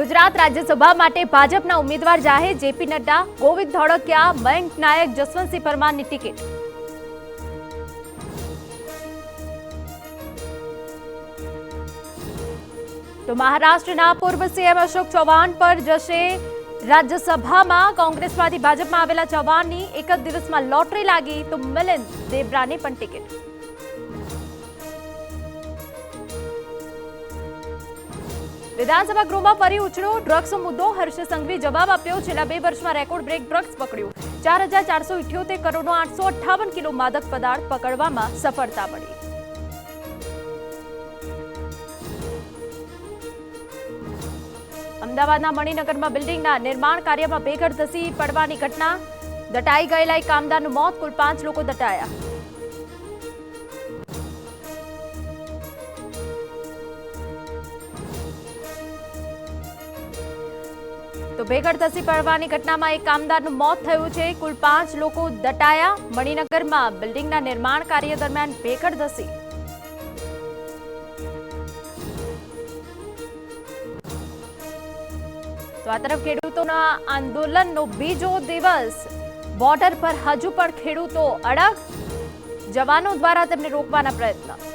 ગુજરાત રાજ્યસભા માટે ભાજપના ઉમેદવાર જાહેર જેપી નડ્ડા, ગોવિંદ ધોળકિયા, મયંક નાયક, જસવંતસિંહ પરમારની ટિકિટ। તો મહારાષ્ટ્રના પૂર્વ સીએમ અશોક ચૌહાણ પર જશે રાજ્યસભામાં કોંગ્રેસમાંથી ભાજપમાં આવેલા ચૌહાણની એક જ દિવસમાં લોટરી લાગી તો મિલિંદ દેવરાને પણ ટિકિટ। વિધાનસભા ગૃહમાં ફરી ઉછળ્યો ડ્રગ્સનો મુદ્દો, હર્ષ સંઘવીએ જવાબ આપ્યો। છેલ્લા 2 વર્ષમાં રેકોર્ડ બ્રેક ડ્રગ્સ પકડ્યું, 4478 કરોડનો 858 કિલો માદક પદાર્થ પકડવામાં સફળતા મળી। અમદાવાદના મણિનગરમાં બિલ્ડિંગના નિર્માણ કાર્યમાં ભેગડ ધસી પડવાની ઘટના, દટાઈ ગયેલા એક કામદારનું મોત, કુલ 5 લોકો દટાયા। તો ભેગડ ધસી પડવાની ઘટનામાં એક કામદારનું મોત થયું છે, કુલ 5 લોકો દટાયા। મણિનગરમાં બિલ્ડિંગના નિર્માણ કાર્ય દરમિયાન ભેગડ ધસી તો આ તરફ ખેડૂતોના આંદોલનનો બીજો દિવસ, બોર્ડર પર હજુ પણ ખેડૂતો અડગ, જવાનો દ્વારા તેમને રોકવાના પ્રયત્ન।